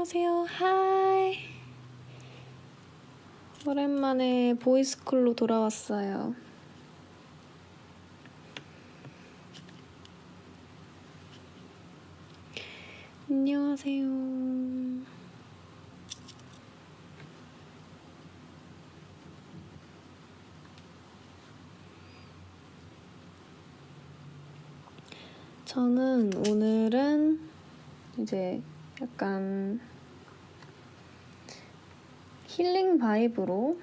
안녕하세요. 하이. 오랜만에 보이스쿨로 돌아왔어요. 안녕하세요. 저는 오늘은 이제 약간 힐링 바이브로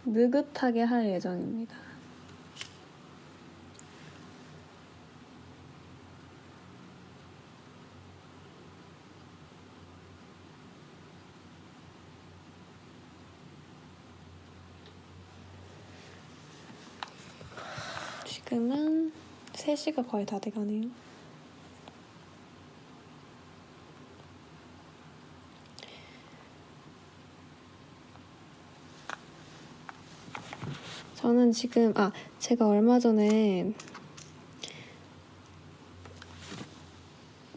느긋하게 할 예정입니다. 지금은 3시가 거의 다 돼가네요. 저는 지금 제가 얼마 전에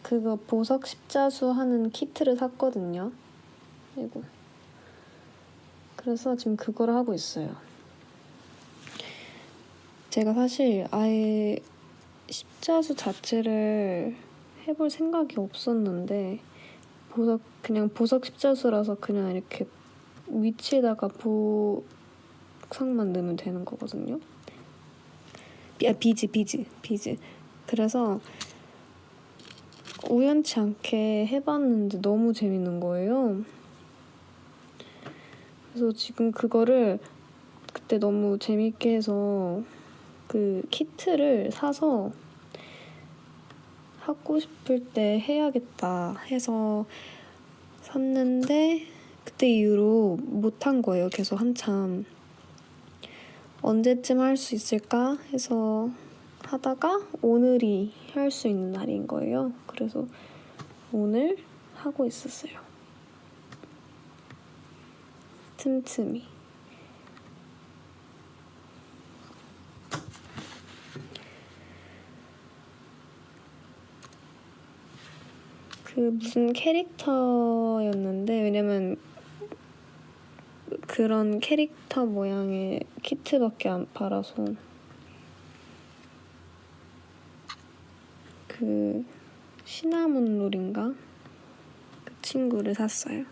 그거 보석 십자수 하는 키트를 샀거든요. 아이고. 그래서 지금 그거를 하고 있어요. 제가 사실 아예 십자수 자체를 해볼 생각이 없었는데 그냥 보석 십자수라서 그냥 이렇게 위치에다가 보석만 넣으면 되는 거거든요. 비즈. 그래서 우연치 않게 해봤는데 너무 재밌는 거예요. 그래서 지금 그거를 그때 너무 재밌게 해서 그 키트를 사서 하고 싶을 때 해야겠다 해서 샀는데 그때 이후로 못한 거예요. 계속 한참 언제쯤 할 수 있을까 해서 하다가 오늘이 할 수 있는 날인 거예요. 그래서 오늘 하고 있었어요. 틈틈이. 그 무슨 캐릭터였는데 왜냐면 그런 캐릭터 모양의 키트밖에 안 팔아서 그 시나몬 롤인가? 그 친구를 샀어요.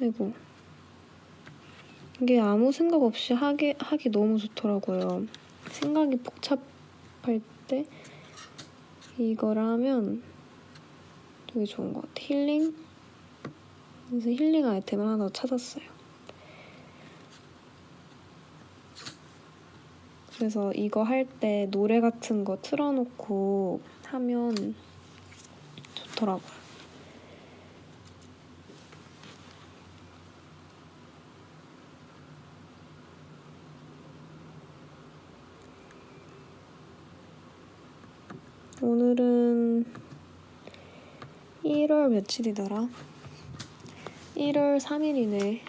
아이고. 이게 아무 생각 없이 하기 너무 좋더라고요. 생각이 복잡할 때 이걸 하면 되게 좋은 것 같아요. 힐링? 그래서 힐링 아이템을 하나 더 찾았어요. 그래서 이거 할 때 노래 같은 거 틀어놓고 하면 좋더라고요. 오늘은 1월 며칠이더라? 1월 3일이네.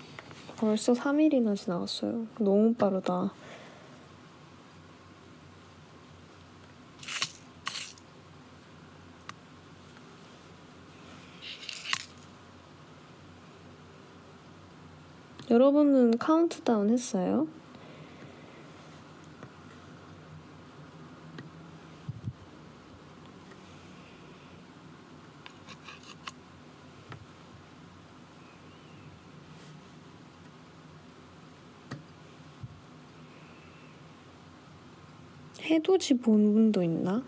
벌써 3일이나 지나갔어요. 너무 빠르다. 여러분은 카운트다운 했어요? 해돋이 본 분도 있나?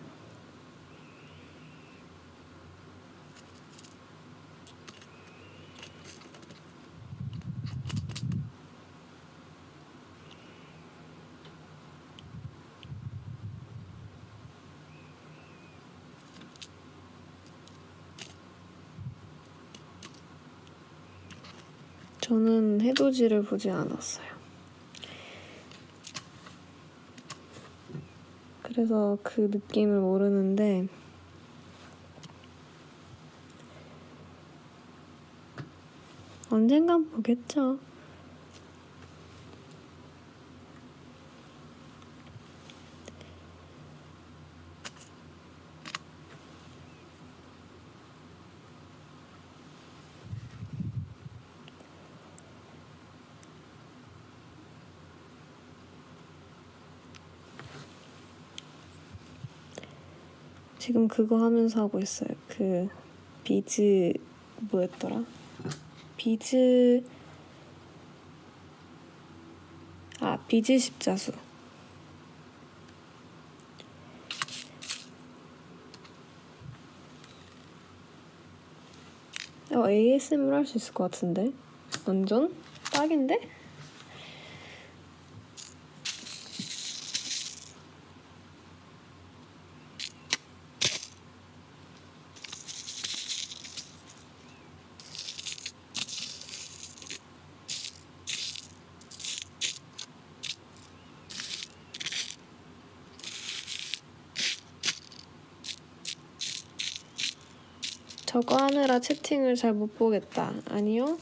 저는 해돋이를 보지 않았어요. 그래서 그 느낌을 모르는데 언젠간 보겠죠. 지금 그거 하면서 하고 있어요. 그 비즈 뭐였더라? 비즈 십자수. ASMR 할 수 있을 것 같은데? 완전 딱인데? 저거 하느라 채팅을 잘 못 보겠다. 아니요.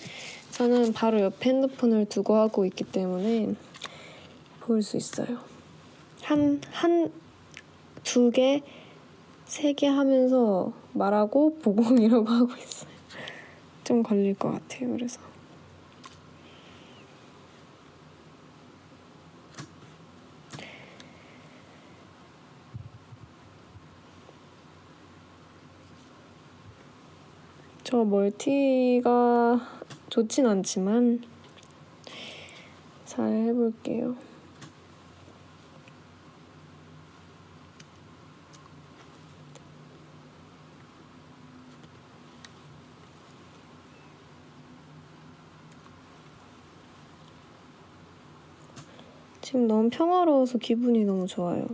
저는 바로 옆에 핸드폰을 두고 하고 있기 때문에 볼 수 있어요. 두 개, 세 개 하면서 말하고 보고 이러고 하고 있어요. 좀 걸릴 것 같아요. 그래서. 저 멀티가 좋진 않지만 잘 해볼게요. 지금 너무 평화로워서 기분이 너무 좋아요.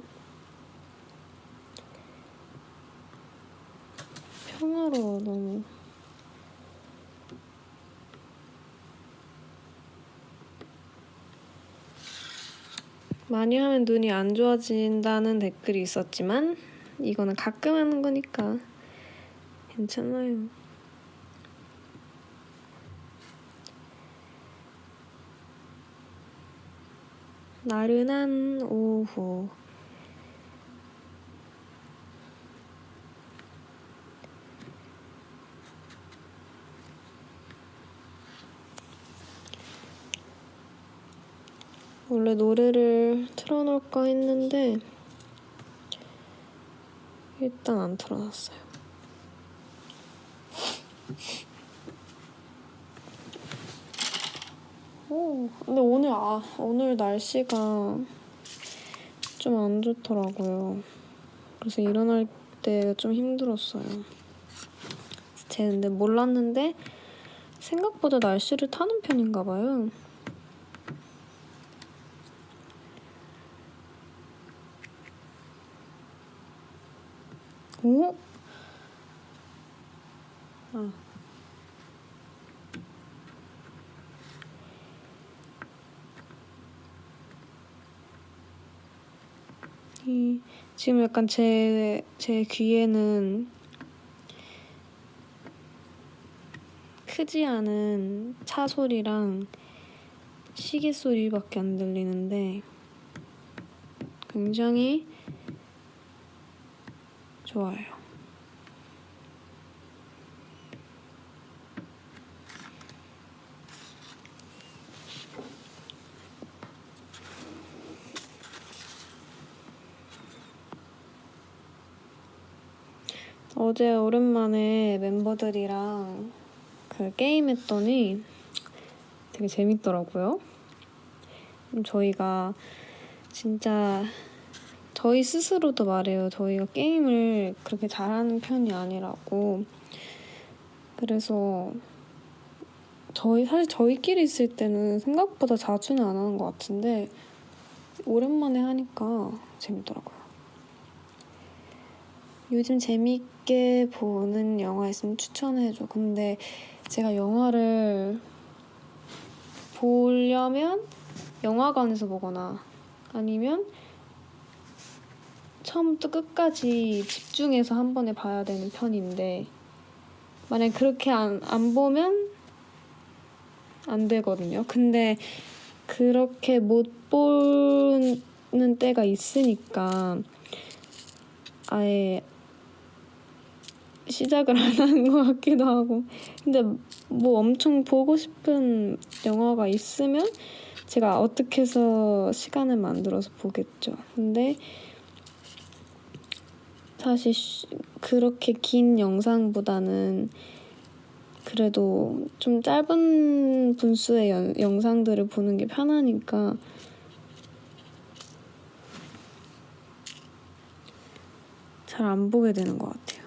평화로워, 너무. 많이 하면 눈이 안 좋아진다는 댓글이 있었지만 이거는 가끔 하는 거니까 괜찮아요. 나른한 오후. 원래 노래를 틀어놓을까 했는데 일단 안 틀어놨어요. 근데 오늘 날씨가 좀 안 좋더라고요. 그래서 일어날 때 좀 힘들었어요. 제가 근데 몰랐는데 생각보다 날씨를 타는 편인가 봐요. 오? 지금 약간 제 귀에는 크지 않은 차 소리랑 시계 소리밖에 안 들리는데 굉장히 좋아요. 어제 오랜만에 멤버들이랑 그 게임 했더니 되게 재밌더라고요. 저희가 진짜 저희 스스로도 말해요. 저희가 게임을 그렇게 잘하는 편이 아니라고. 그래서 사실 저희끼리 있을 때는 생각보다 자주는 안 하는 것 같은데 오랜만에 하니까 재밌더라고요. 요즘 재밌게 보는 영화 있으면 추천해줘. 근데 제가 영화를 보려면 영화관에서 보거나 아니면 처음부터 끝까지 집중해서 한 번에 봐야 되는 편인데 만약에 그렇게 안 보면 안 되거든요. 근데 그렇게 못 보는 때가 있으니까 아예 시작을 안 하는 것 같기도 하고. 근데 뭐 엄청 보고 싶은 영화가 있으면 제가 어떻게 해서 시간을 만들어서 보겠죠. 근데 사실 그렇게 긴 영상보다는 그래도 좀 짧은 분수의 영상들을 보는 게 편하니까 잘 안 보게 되는 것 같아요.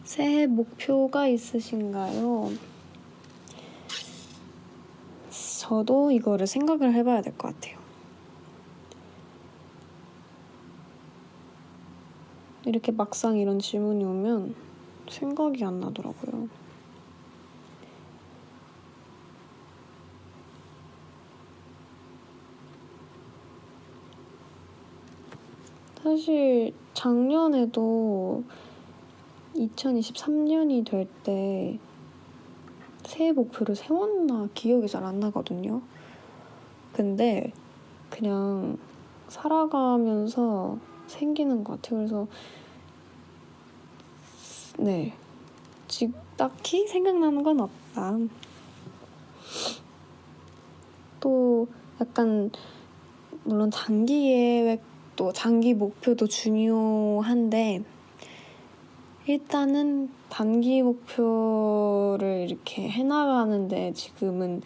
새해 목표가 있으신가요? 저도 이거를 생각을 해봐야 될 것 같아요. 이렇게 막상 이런 질문이 오면 생각이 안 나더라고요. 사실 작년에도 2023년이 될 때 새해 목표를 세웠나 기억이 잘 안 나거든요. 근데 그냥 살아가면서 생기는 것 같아요. 그래서 네, 지금 딱히 생각나는 건 없다. 또 약간 물론 장기 계획도 장기 목표도 중요한데 일단은 단기 목표를 이렇게 해나가는데 지금은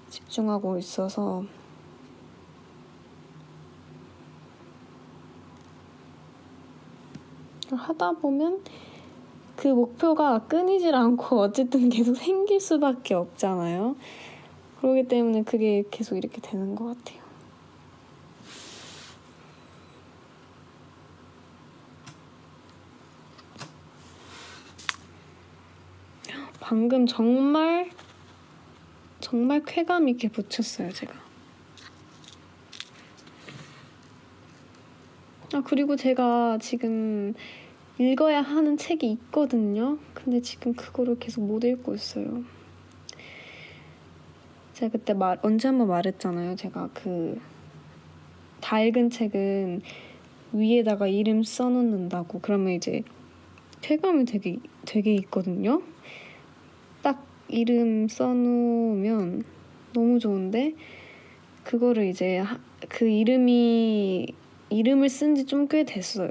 집중하고 있어서 하다 보면 그 목표가 끊이질 않고 어쨌든 계속 생길 수밖에 없잖아요. 그렇기 때문에 그게 계속 이렇게 되는 것 같아요. 방금 정말 쾌감 있게 붙였어요, 제가. 그리고 제가 지금 읽어야 하는 책이 있거든요. 근데 지금 그거를 계속 못 읽고 있어요. 제가 그때 언제 한번 말했잖아요. 제가 다 읽은 책은 위에다가 이름 써놓는다고. 그러면 이제 쾌감이 되게 있거든요. 딱 이름 써놓으면 너무 좋은데 그거를 이제 그 이름을 쓴 지 좀 꽤 됐어요.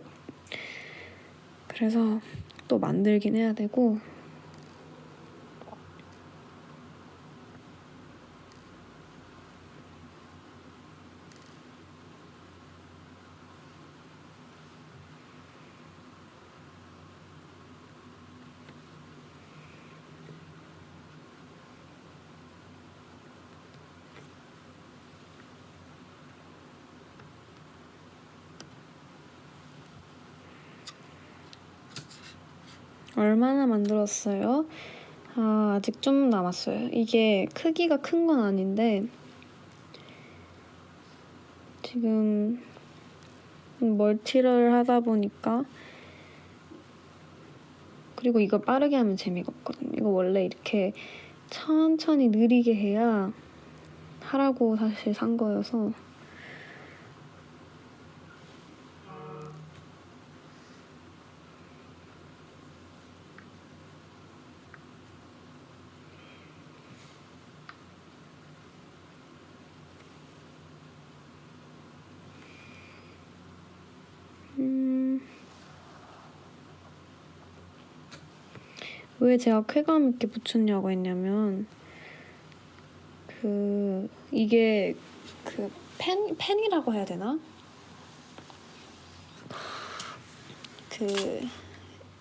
그래서 또 만들긴 해야 되고 얼마나 만들었어요? 아직 좀 남았어요. 이게 크기가 큰 건 아닌데 지금 멀티를 하다 보니까 그리고 이거 빠르게 하면 재미가 없거든요. 이거 원래 이렇게 천천히 느리게 해야 하라고 사실 산 거여서 왜 제가 쾌감 있게 붙였냐고 했냐면 이게 펜이라고 해야 되나?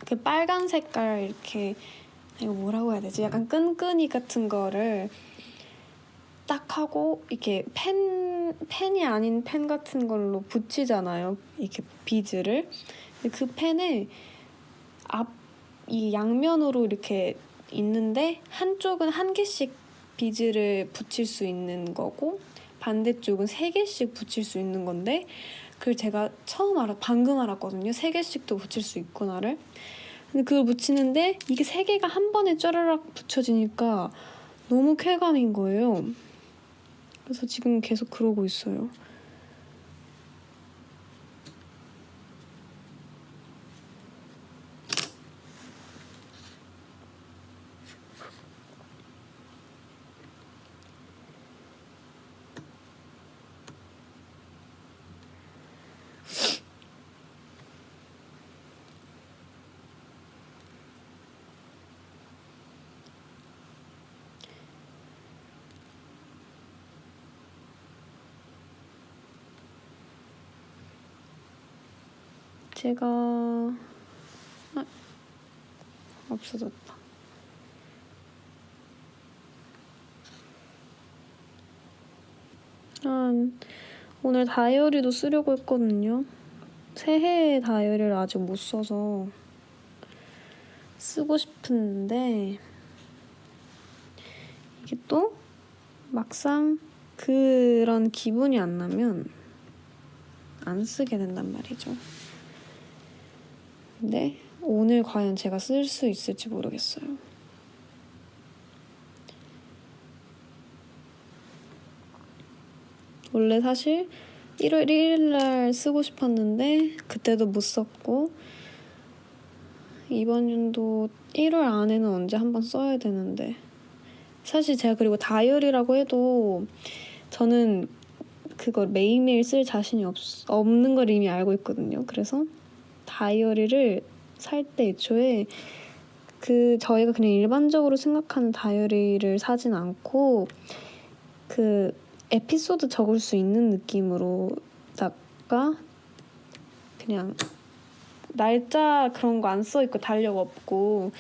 그 빨간 색깔 이렇게 이거 뭐라고 해야 되지? 약간 끈끈이 같은 거를 딱 하고 이렇게 펜이 아닌 펜 같은 걸로 붙이잖아요. 이렇게 비즈를. 근데 그 펜에 이 양면으로 이렇게 있는데 한쪽은 한 개씩 비즈를 붙일 수 있는 거고 반대쪽은 3개씩 붙일 수 있는 건데 그걸 제가 방금 알았거든요. 3개씩도 붙일 수 있구나를. 근데 그걸 붙이는데 이게 3개가 한 번에 쫘르륵 붙여지니까 너무 쾌감인 거예요. 그래서 지금 계속 그러고 있어요. 제가 없어졌다. 오늘 다이어리도 쓰려고 했거든요. 새해 다이어리를 아직 못 써서 쓰고 싶은데 이게 또 막상 그런 기분이 안 나면 안 쓰게 된단 말이죠. 근데 오늘 과연 제가 쓸 수 있을지 모르겠어요. 원래 사실 1월 1일 날 쓰고 싶었는데 그때도 못 썼고 이번 연도 1월 안에는 언제 한번 써야 되는데 사실 제가 그리고 다이어리라고 해도 저는 그걸 매일매일 쓸 자신이 없는 걸 이미 알고 있거든요. 그래서 다이어리를 살 때 애초에 저희가 그냥 일반적으로 생각하는 다이어리를 사진 않고 그 에피소드 적을 수 있는 느낌으로다가 그냥 날짜 그런 거 안 써있고 달력 없고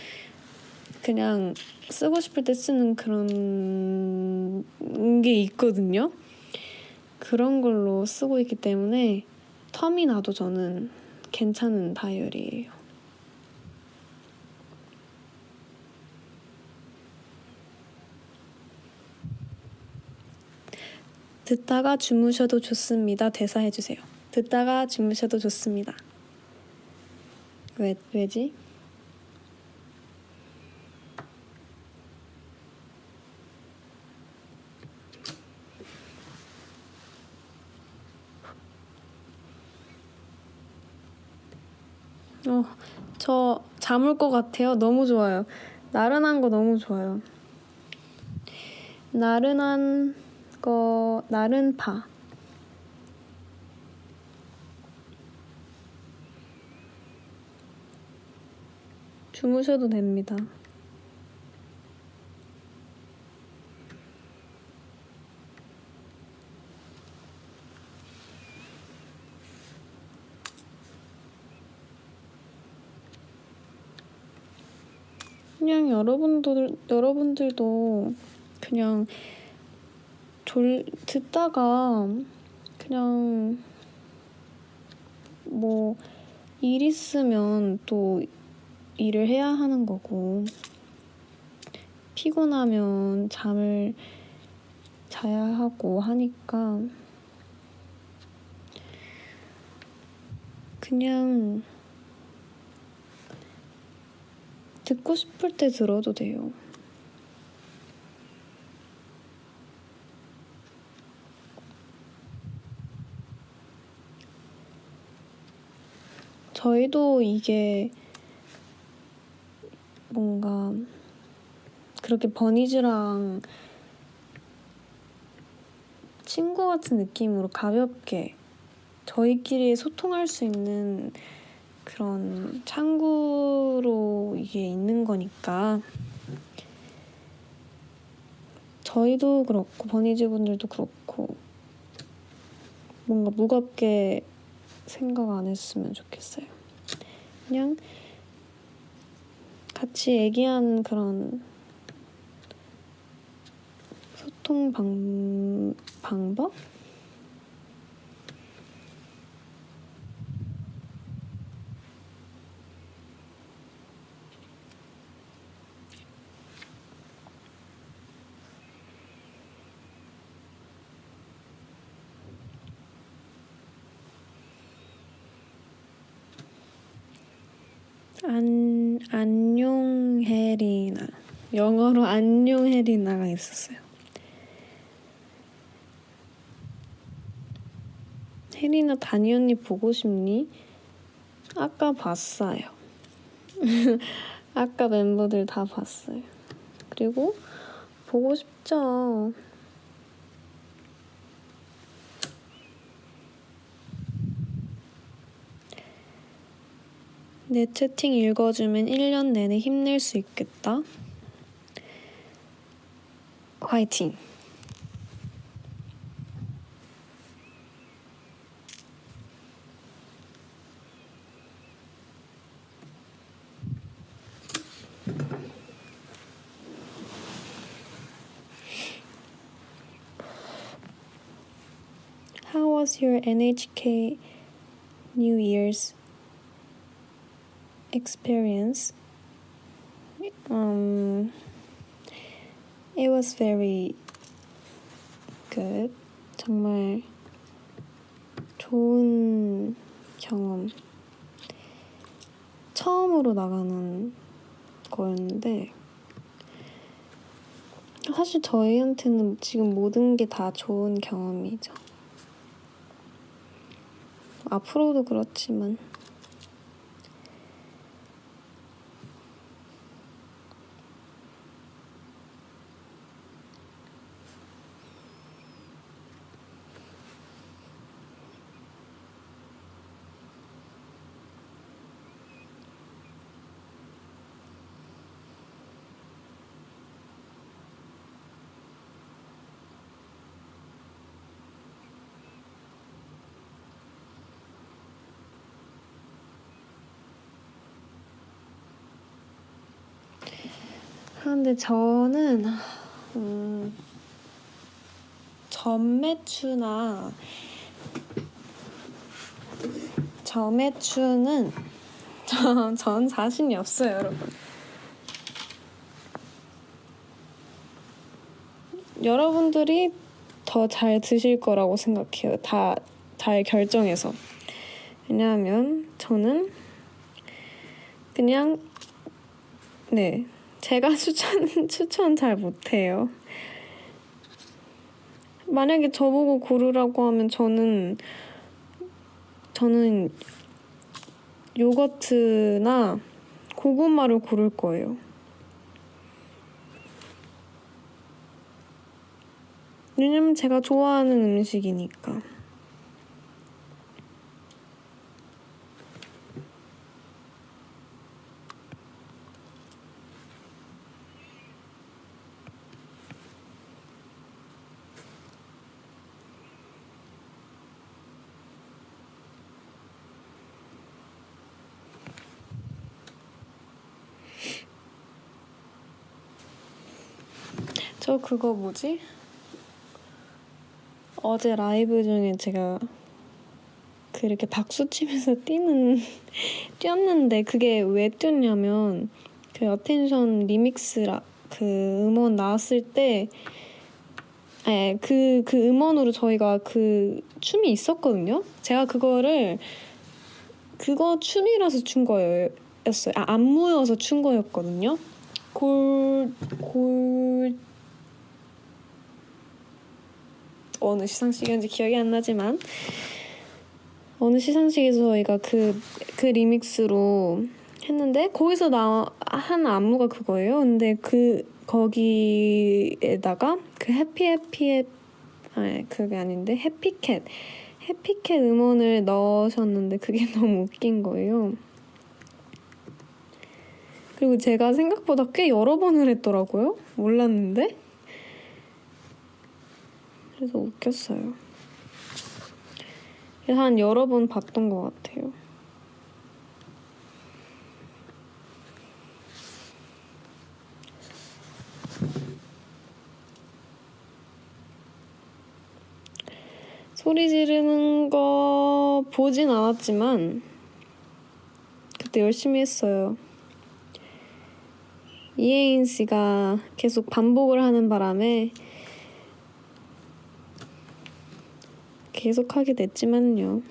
그냥 쓰고 싶을 때 쓰는 그런 게 있거든요. 그런 걸로 쓰고 있기 때문에 텀이 나도 저는 괜찮은 다이어리예요. 듣다가 주무셔도 좋습니다. 대사해주세요. 듣다가 주무셔도 좋습니다. 왜지? 저 잠올 것 같아요. 너무 좋아요. 나른한 거 너무 좋아요. 나른한 거, 나른파. 주무셔도 됩니다. 그냥 여러분들도 그냥 듣다가 그냥 뭐 일 있으면 또 일을 해야 하는 거고 피곤하면 잠을 자야 하고 하니까 그냥 듣고 싶을 때 들어도 돼요. 저희도 이게 뭔가 그렇게 버니즈랑 친구 같은 느낌으로 가볍게 저희끼리 소통할 수 있는 그런 창구로 이게 있는 거니까 저희도 그렇고 버니즈 분들도 그렇고 뭔가 무겁게 생각 안 했으면 좋겠어요. 그냥 같이 얘기하는 그런 소통 방법? 안녕 혜리나. 영어로 안녕 혜리나가 있었어요. 혜리나 다니 언니 보고 싶니? 아까 봤어요. 아까 멤버들 다 봤어요. 그리고 보고 싶죠. 내 채팅 읽어주면 1년 내내 힘낼 수 있겠다. 화이팅! How was your NHK New Year's experience? It was very good. 정말 좋은 경험. 처음으로 나가는 거였는데 사실 저희한테는 지금 모든 게 다 좋은 경험이죠. 앞으로도 그렇지만 근데 저는 저매추는 전 자신이 없어요, 여러분. 여러분들이 더 잘 드실 거라고 생각해요. 다 잘 결정해서. 왜냐하면 저는 그냥 제가 추천 잘 못해요. 만약에 저보고 고르라고 하면 저는 요거트나 고구마를 고를 거예요. 왜냐면 제가 좋아하는 음식이니까. 저 그거 뭐지? 어제 라이브 중에 제가 그렇게 박수 치면서 뛰었는데 그게 왜 뛰었냐면 그 어텐션 리믹스라 그 음원 나왔을 때 그 음원으로 저희가 그 춤이 있었거든요. 제가 그거 춤이라서 춘 거였어요. 안무여서 춘 거였거든요. 어느 시상식이었는지 기억이 안 나지만 어느 시상식에서 저희가 그 리믹스로 했는데 거기서 한 안무가 그거예요. 근데 거기에다가 그 그게 아닌데 해피캣 음원을 넣으셨는데 그게 너무 웃긴 거예요. 그리고 제가 생각보다 꽤 여러 번을 했더라고요. 몰랐는데. 그래서 웃겼어요. 그래서 한 여러 번 봤던 것 같아요. 소리 지르는 거 보진 않았지만 그때 열심히 했어요. 이혜인 씨가 계속 반복을 하는 바람에 계속 하게 됐지만요.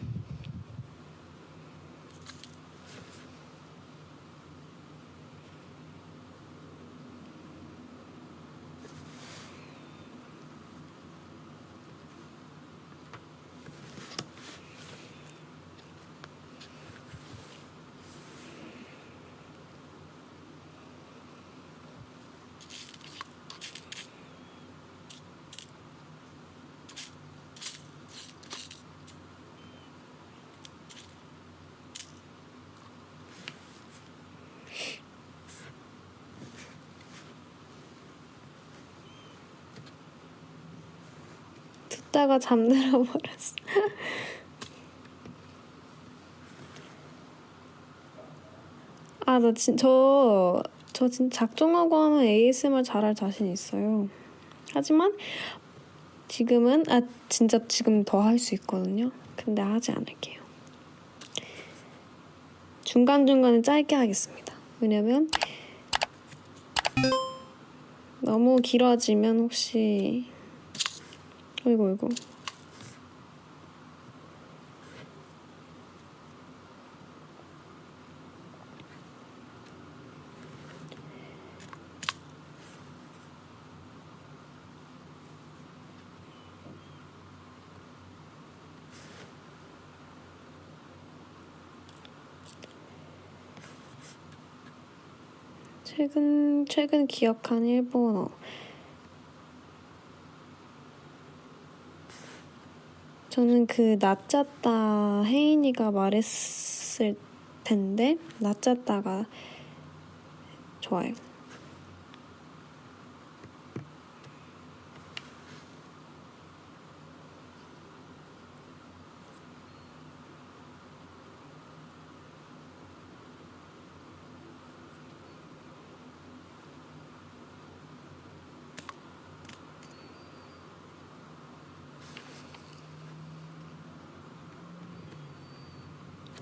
잤다가 잠들어 버렸어. 아, 저 진짜 작정하고 하면 ASMR 잘할 자신 있어요. 하지만 지금은 진짜 지금 더 할 수 있거든요. 근데 하지 않을게요. 중간중간에 짧게 하겠습니다. 왜냐면 너무 길어지면 혹시 어이구 최근 기억한 일본어. 저는 그 낮잤다 혜인이가 말했을 텐데 낮잤다가 좋아요.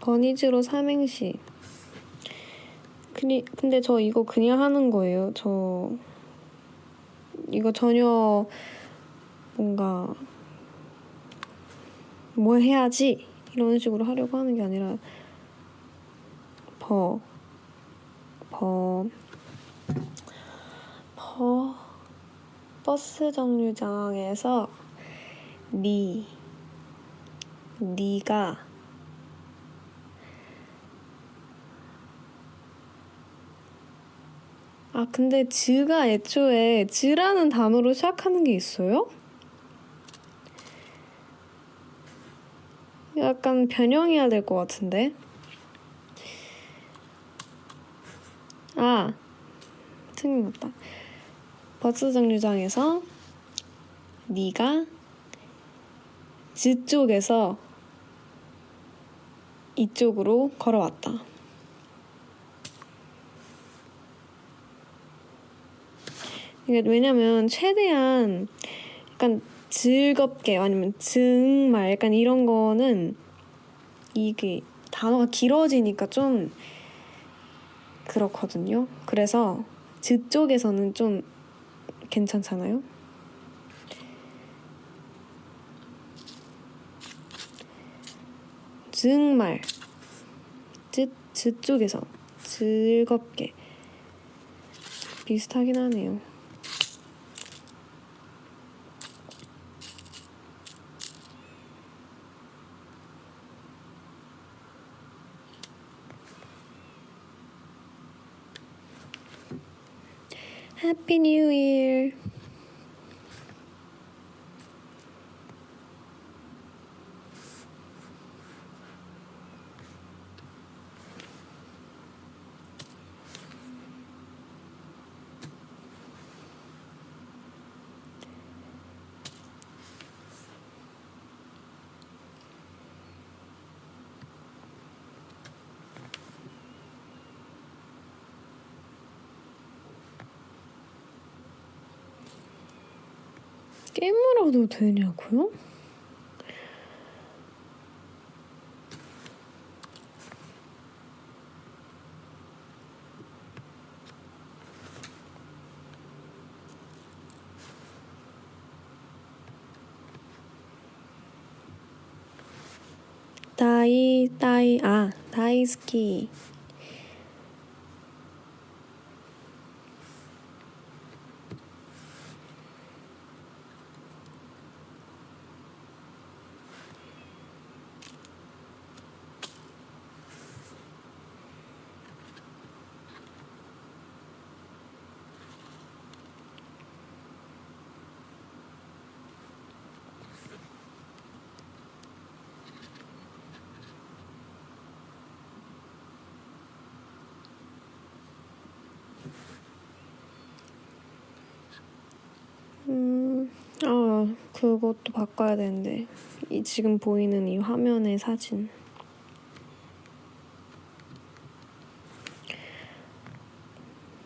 버니즈로 삼행시. 근데 저 이거 그냥 하는 거예요. 저 이거 전혀 뭔가 뭐 해야지 이런 식으로 하려고 하는 게 아니라 버스 정류장에서 니가 근데 즈가 애초에 즈라는 단어로 시작하는 게 있어요? 약간 변형해야 될 것 같은데. 틀림없다. 버스 정류장에서 니가 즈 쪽에서 이쪽으로 걸어왔다. 왜냐면 최대한 약간 즐겁게 아니면 정말 약간 이런 거는 이게 단어가 길어지니까 좀 그렇거든요. 그래서 즈 쪽에서는 좀 괜찮잖아요. 정말 즈 쪽에서 즐겁게 비슷하긴 하네요. Happy New Year. 깨물어도 되냐고요? 다이스키. 그것도 바꿔야 되는데 이 지금 보이는 이 화면의 사진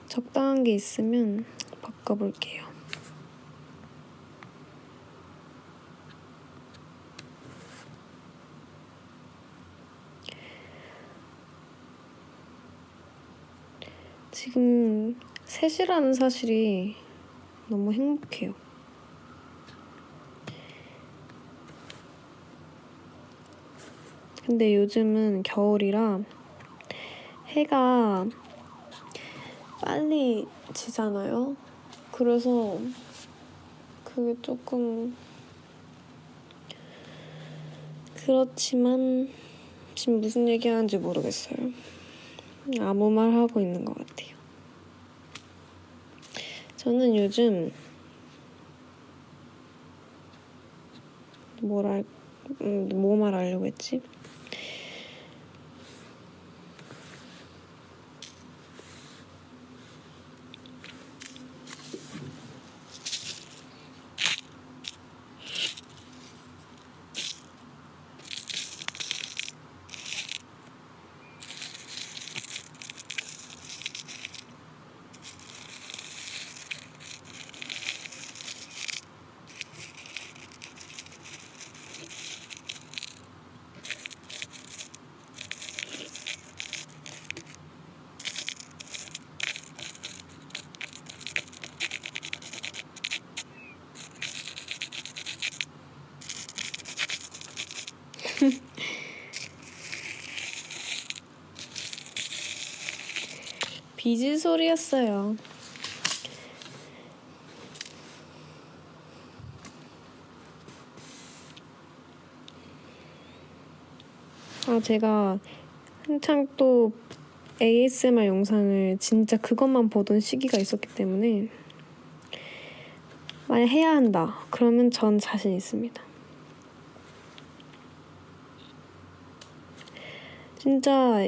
적당한 게 있으면 바꿔볼게요. 지금 셋이라는 사실이 너무 행복해요. 근데 요즘은 겨울이라 해가 빨리 지잖아요. 그래서 그게 조금 그렇지만 지금 무슨 얘기하는지 모르겠어요. 아무 말 하고 있는 것 같아요. 저는 요즘 뭐 말하려고 했지? 비질 소리였어요. 제가 한창 또 ASMR 영상을 진짜 그것만 보던 시기가 있었기 때문에 만약 해야 한다 그러면 전 자신 있습니다. 진짜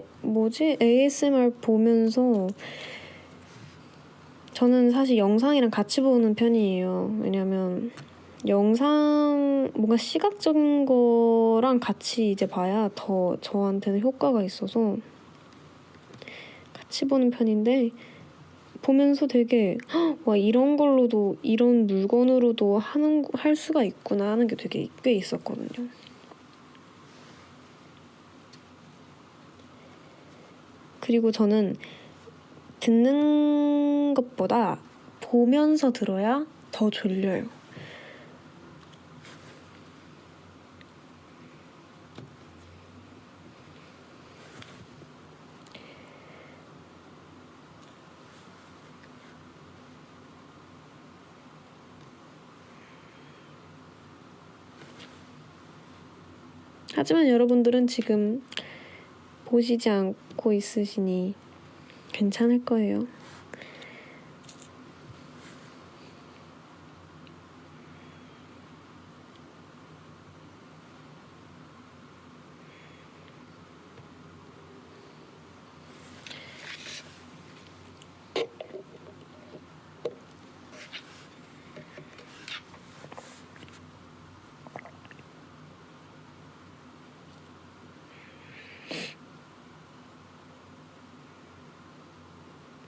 ASMR 보면서 저는 사실 영상이랑 같이 보는 편이에요. 왜냐면 영상 뭔가 시각적인 거랑 같이 이제 봐야 더 저한테는 효과가 있어서 같이 보는 편인데 보면서 되게 와 이런 걸로도 이런 물건으로도 할 수가 있구나 하는 게 되게 꽤 있었거든요. 그리고 저는 듣는 것보다 보면서 들어야 더 졸려요. 하지만 여러분들은 지금 보시지 않고 있으시니 괜찮을 거예요.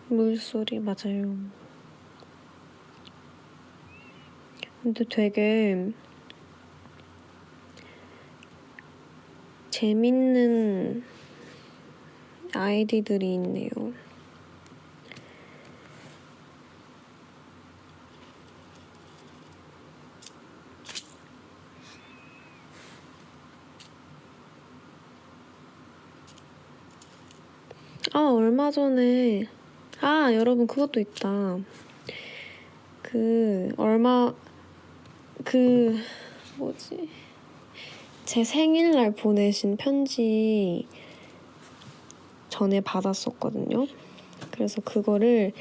물소리 맞아요. 근데 되게 재밌는 아이디들이 있네요. 얼마 전에 여러분 그것도 있다. 제 생일날 보내신 편지 전에 받았었거든요. 그래서 그거를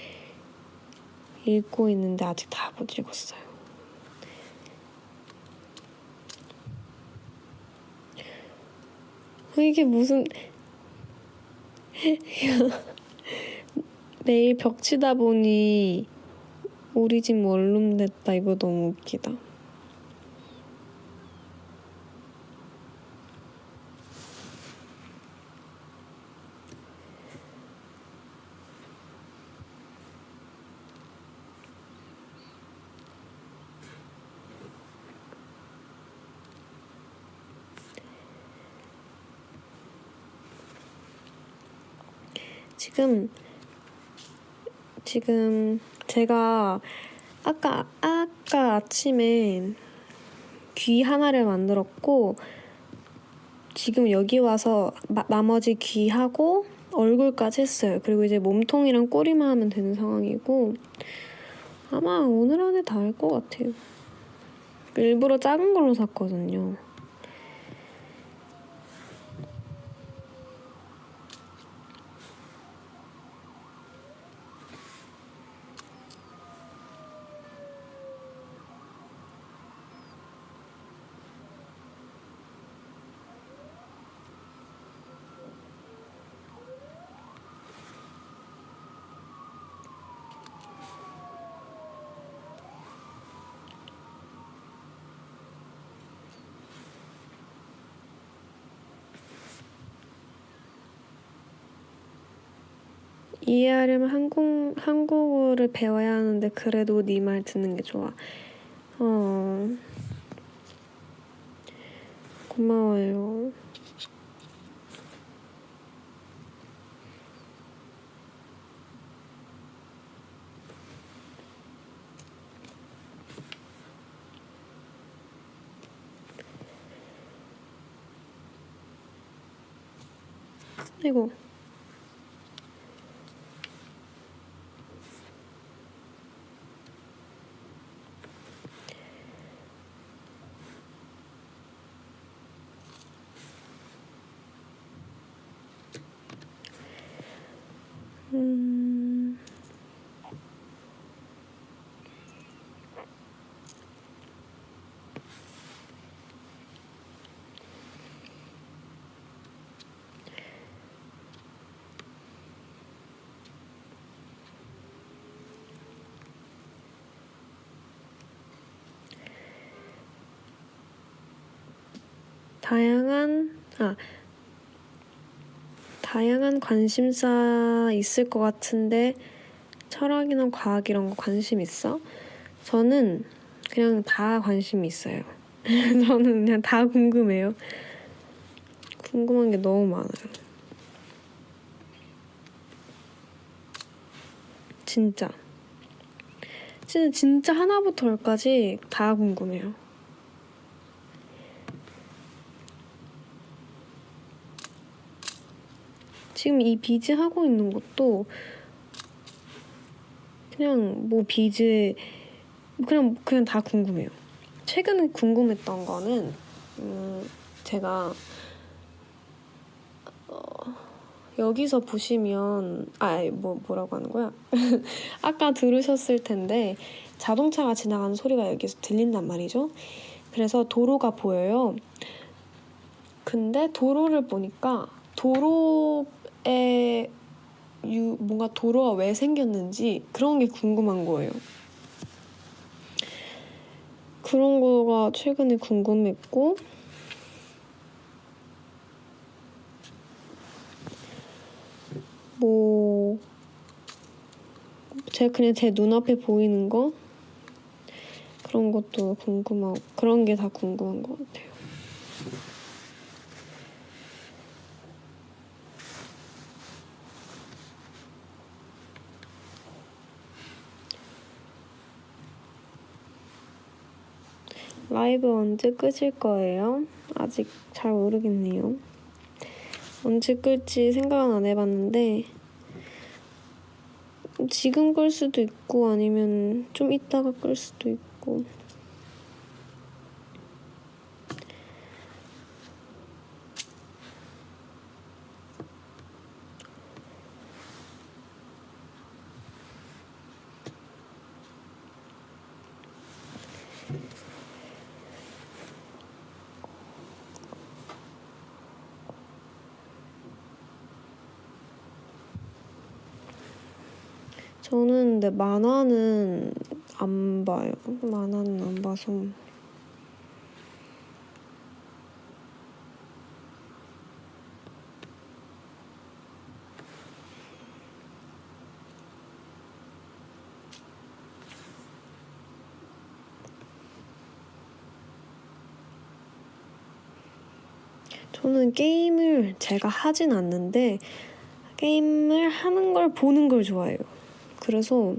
읽고 있는데 아직 다 못 읽었어요. 이게 무슨 내일 벽치다 보니 우리 집 원룸 됐다. 이거 너무 웃기다. 지금 제가 아까 아침에 귀 하나를 만들었고 지금 여기 와서 나머지 귀하고 얼굴까지 했어요. 그리고 이제 몸통이랑 꼬리만 하면 되는 상황이고 아마 오늘 안에 다 할 것 같아요. 일부러 작은 걸로 샀거든요. 이해하려면 한국어를 배워야 하는데 그래도 네 말 듣는 게 좋아. 고마워요. 아이고. 다양한 관심사 있을 것 같은데 철학이나 과학 이런 거 관심 있어? 저는 그냥 다 관심이 있어요. 저는 그냥 다 궁금해요. 궁금한 게 너무 많아요. 진짜 하나부터 열까지 다 궁금해요. 지금 이 비즈 하고 있는 것도 그냥 뭐 비즈 그냥 다 궁금해요. 최근에 궁금했던 거는 제가 여기서 보시면 뭐라고 하는 거야? 아까 들으셨을 텐데 자동차가 지나가는 소리가 여기서 들린단 말이죠. 그래서 도로가 보여요. 근데 도로를 보니까 도로에 뭔가 도로가 왜 생겼는지 그런 게 궁금한 거예요. 그런 거가 최근에 궁금했고 그냥 제 눈앞에 보이는 거 그런 것도 궁금하고 그런 게 다 궁금한 것 같아요. 라이브 언제 끄실 거예요? 아직 잘 모르겠네요. 언제 끌지 생각은 안 해봤는데 지금 끌 수도 있고 아니면 좀 이따가 끌 수도 있고 저는 근데 만화는 안 봐요. 만화는 안 봐서. 저는 게임을 제가 하진 않는데 게임을 하는 걸 보는 걸 좋아해요. 그래서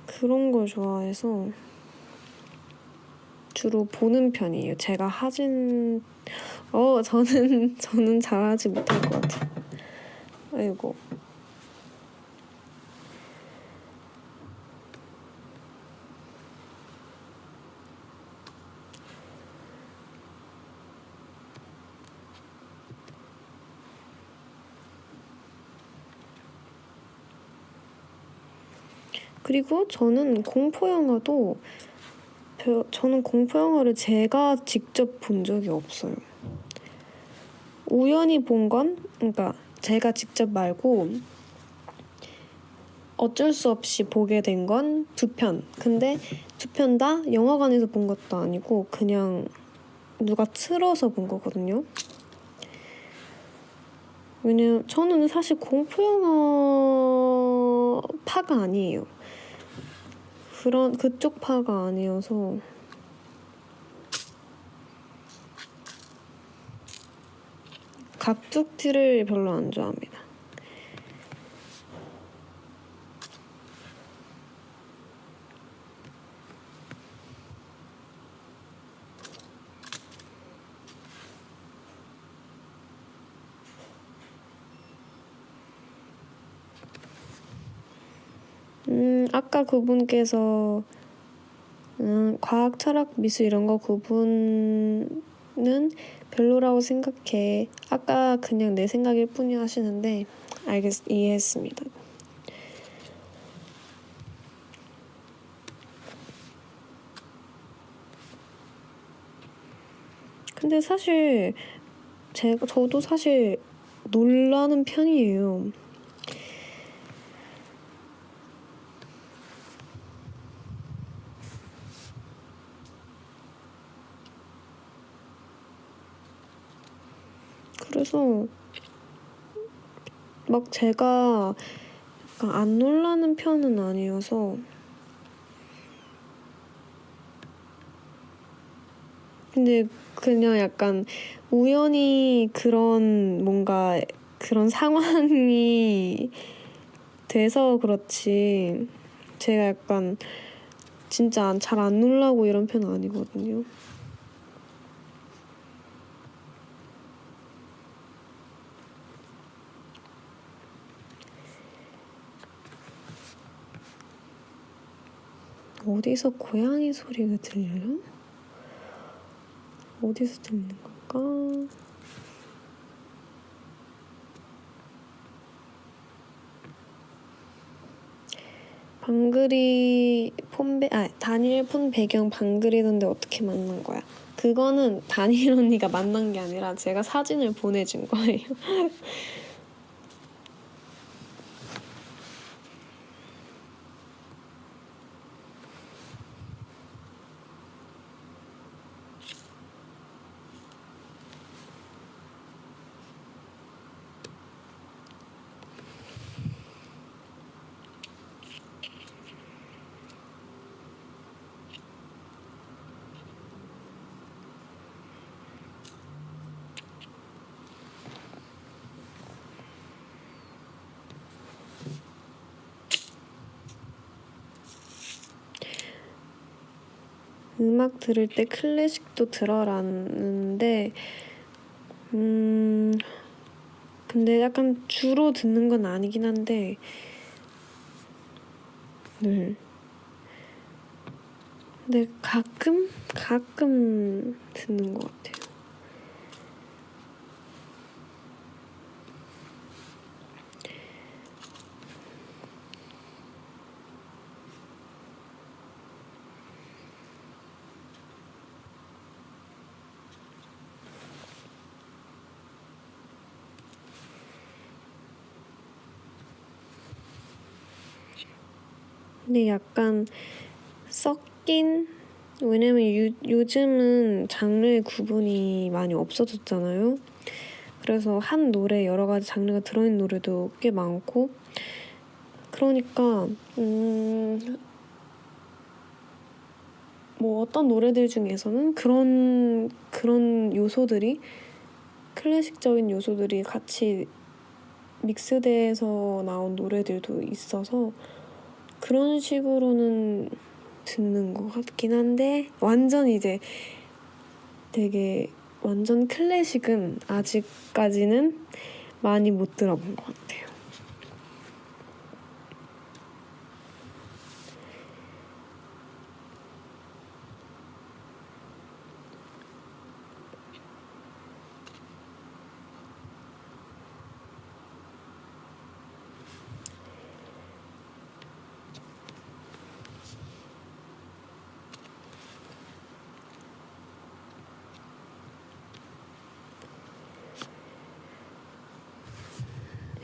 그런 걸 좋아해서 주로 보는 편이에요. 제가 저는 잘하지 못할 것 같아요. 아이고. 그리고 저는 공포영화를 제가 직접 본 적이 없어요. 우연히 본 건, 그러니까 제가 직접 말고 어쩔 수 없이 보게 된 건 2편. 근데 2편 다 영화관에서 본 것도 아니고 그냥 누가 틀어서 본 거거든요. 왜냐면 저는 사실 공포영화 파가 아니에요. 그쪽 파가 아니어서 갑툭튀를 별로 안 좋아합니다. 아까 그분께서 과학, 철학, 미술 이런 거 구분은 별로라고 생각해. 아까 그냥 내 생각일 뿐이야 하시는데 이해했습니다. 근데 사실 저도 사실 놀라는 편이에요. 그래서 막 제가 약간 안 놀라는 편은 아니어서 근데 그냥 약간 우연히 뭔가 그런 상황이 돼서 그렇지 제가 약간 진짜 잘 안 놀라고 이런 편은 아니거든요. 어디서 고양이 소리가 들려요? 어디서 들리는 걸까? 다니엘 폰 배경 방글이던데 어떻게 만난 거야? 그거는 다니엘 언니가 만난 게 아니라 제가 사진을 보내준 거예요. 음악 들을 때 클래식도 들어라는데 근데 약간 주로 듣는 건 아니긴 한데 근데 가끔 듣는 것 같아요. 근데 약간 왜냐면 요즘은 장르의 구분이 많이 없어졌잖아요. 그래서 한 노래 여러 가지 장르가 들어있는 노래도 꽤 많고 그러니까 뭐 어떤 노래들 중에서는 그런 요소들이 클래식적인 요소들이 같이 믹스돼서 나온 노래들도 있어서 그런 식으로는 듣는 것 같긴 한데 완전 이제 되게 완전 클래식은 아직까지는 많이 못 들어본 것 같아요.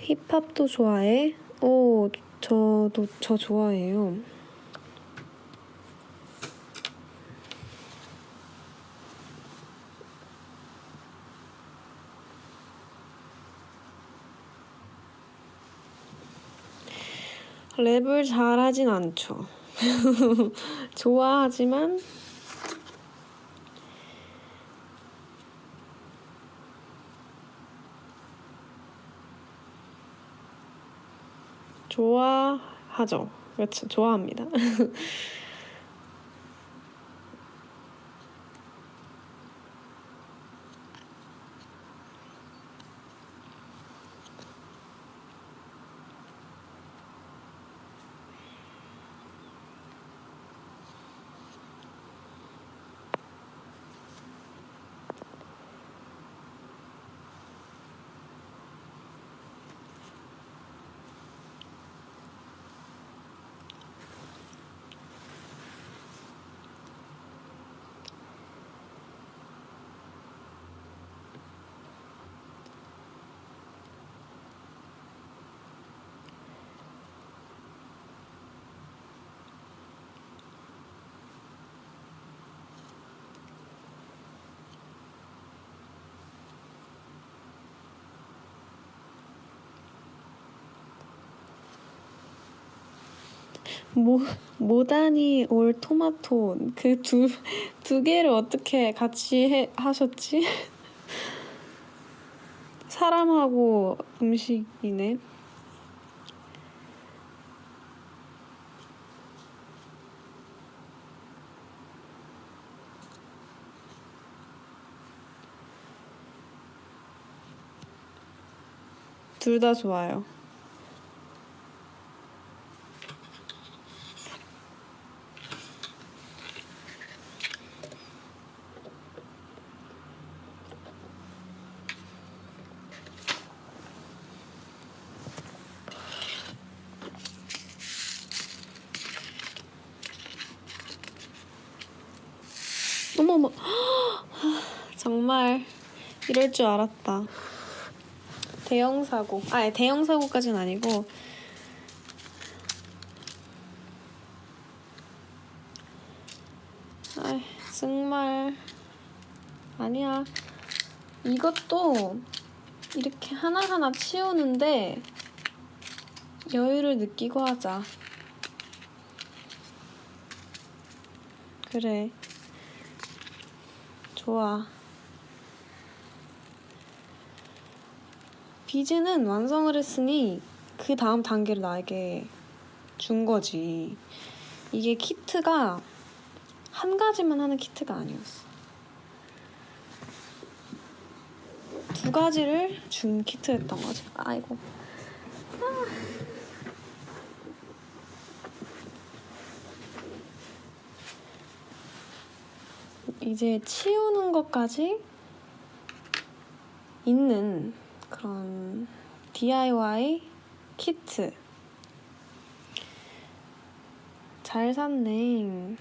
힙합도 좋아해? 저 좋아해요. 랩을 잘하진 않죠. 좋아하지만 좋아하죠. 그렇죠. 좋아합니다. 모다니 올 토마토 그 두 개를 어떻게 같이 하셨지? 사람하고 음식이네. 둘 다 좋아요. 어머머. 정말 이럴 줄 알았다. 대형 사고. 대형 사고까지는 아니고 정말 아니야. 이것도 이렇게 하나하나 치우는데 여유를 느끼고 하자. 그래. 좋아. 비즈는 완성을 했으니 그 다음 단계를 나에게 준 거지. 이게 키트가 한 가지만 하는 키트가 아니었어. 두 가지를 준 키트였던 거지. 아이고. 이제 치우는 것까지 있는 그런 DIY 키트. 잘 샀네.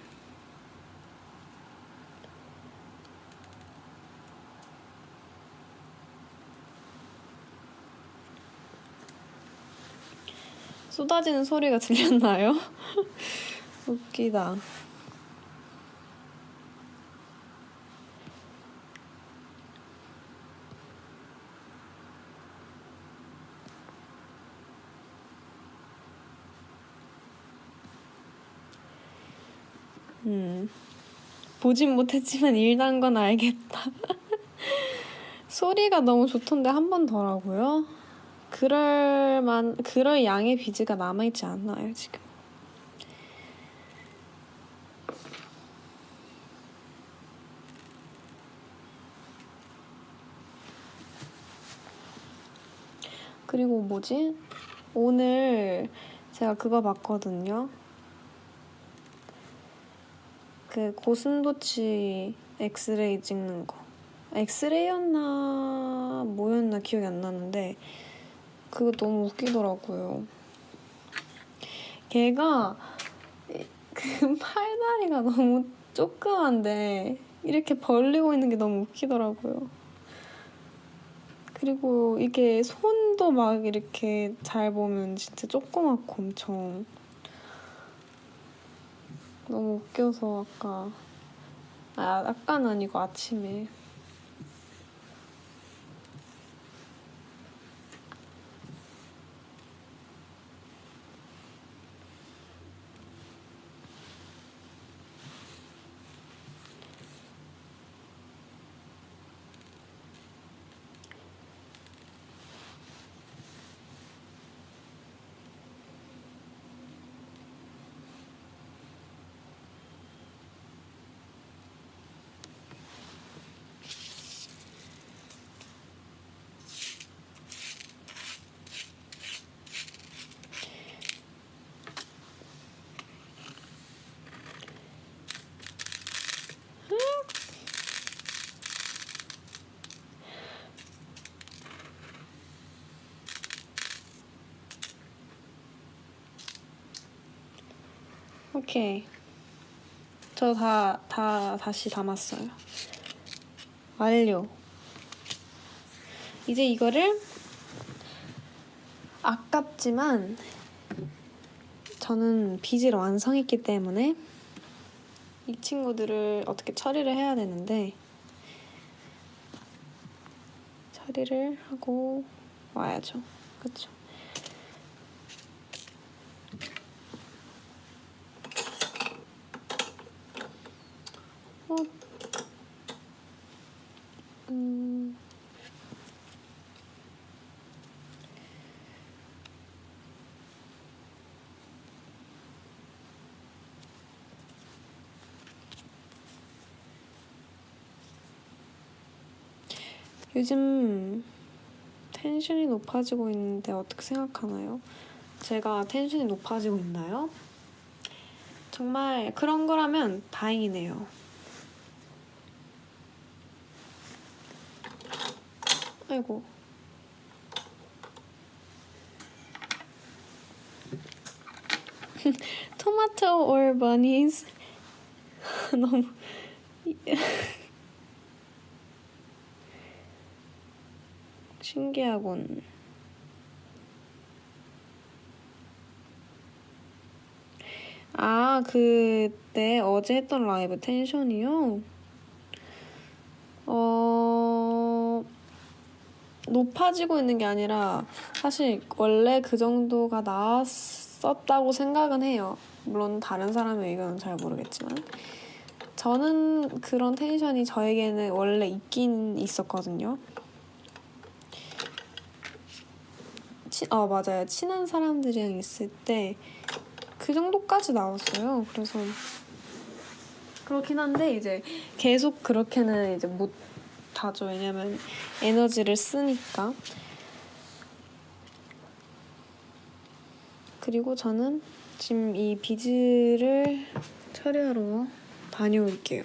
쏟아지는 소리가 들렸나요? 웃기다. 보진 못했지만 일난 건 알겠다. 소리가 너무 좋던데 한 번 더라고요? 그럴 양의 비즈가 남아있지 않나요, 지금? 그리고 뭐지? 오늘 제가 그거 봤거든요. 그 고슴도치 엑스레이 찍는 거. 엑스레이였나 뭐였나 기억이 안 나는데 그거 너무 웃기더라고요. 걔가 그 팔다리가 너무 조그만데 이렇게 벌리고 있는 게 너무 웃기더라고요. 그리고 이게 손도 막 이렇게 잘 보면 진짜 조그맣고 엄청 너무 웃겨서 아까는 아니고 아침에 오케이. 저 다시 담았어요. 완료. 이제 이거를 아깝지만 저는 빚을 완성했기 때문에 이 친구들을 어떻게 처리를 해야 되는데 처리를 하고 와야죠. 그쵸? 요즘 텐션이 높아지고 있는데 어떻게 생각하나요? 제가 텐션이 높아지고 있나요? 정말 그런 거라면 다행이네요. 아이고. 토마토 or bunnies? 너무 신기하군. 아, 그때 어제 했던 라이브 텐션이요? 높아지고 있는 게 아니라 사실 원래 그 정도가 나왔었다고 생각은 해요. 물론 다른 사람의 의견은 잘 모르겠지만 저는 그런 텐션이 저에게는 원래 있긴 있었거든요. 맞아요. 친한 사람들이랑 있을 때 그 정도까지 나왔어요. 그래서 그렇긴 한데 이제 계속 그렇게는 이제 못 하죠. 왜냐면 에너지를 쓰니까. 그리고 저는 지금 이 비즈를 처리하러 다녀올게요.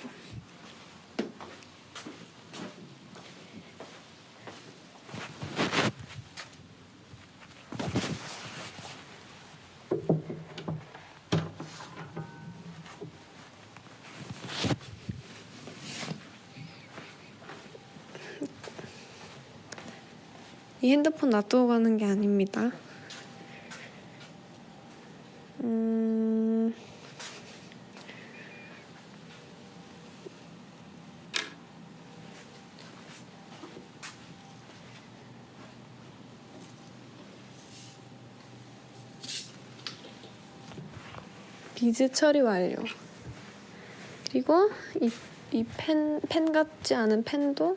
이 핸드폰 놔두고 가는 게 아닙니다. 비즈 처리 완료. 그리고 이 펜 같지 않은 펜도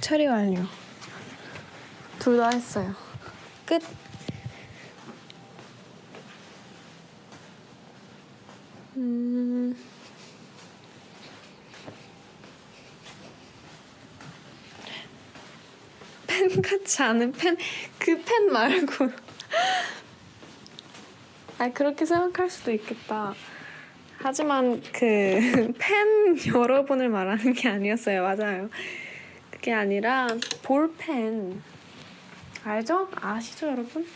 처리 완료. 둘 다 했어요. 끝. 펜 같지 않은 펜? 그 펜 말고. 아, 그렇게 생각할 수도 있겠다. 하지만 그 펜 여러분을 말하는 게 아니었어요. 맞아요. 그게 아니라 볼펜. 알죠? 아시죠, 여러분?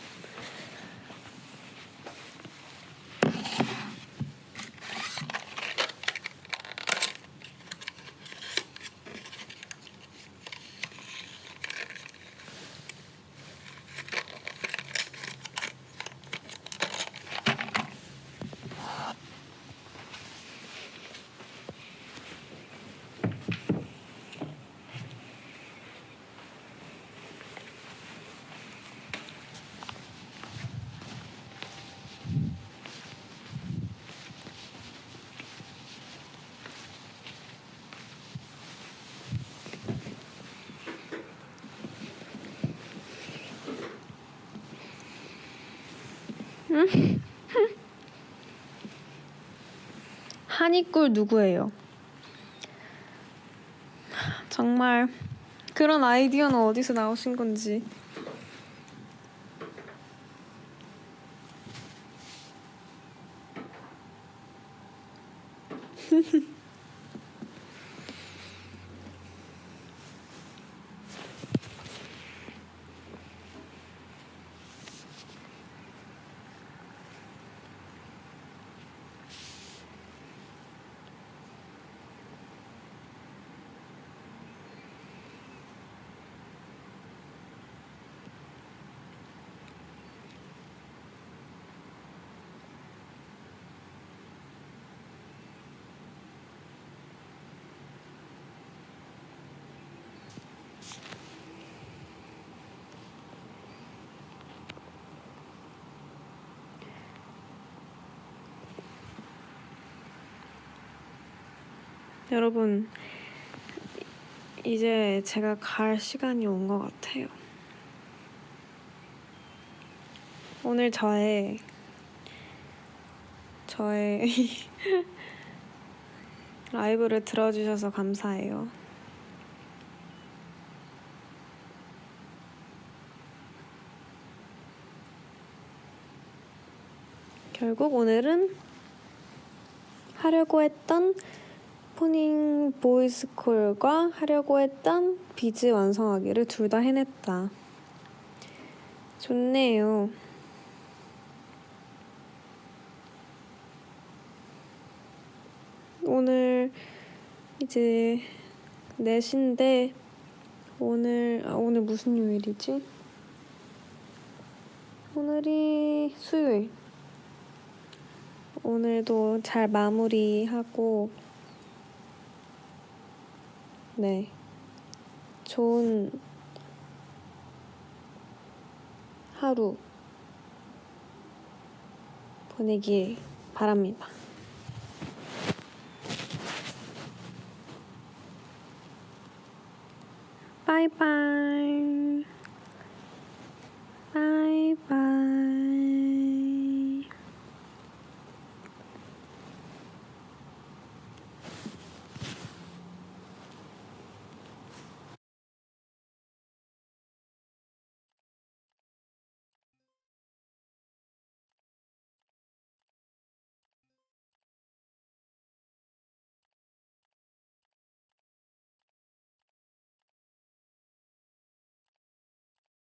한이꿀 누구예요? 정말 그런 아이디어는 어디서 나오신 건지. 여러분, 이제 제가 갈 시간이 온 것 같아요. 오늘 저의 라이브를 들어주셔서 감사해요. 결국 오늘은 하려고 했던 포닝 보이스콜과 하려고 했던 비즈 완성하기를 둘 다 해냈다. 좋네요. 오늘 이제 4시인데 오늘 무슨 요일이지? 오늘이 수요일. 오늘도 잘 마무리하고 네, 좋은 하루 보내길 바랍니다. 바이바이. 바이바이.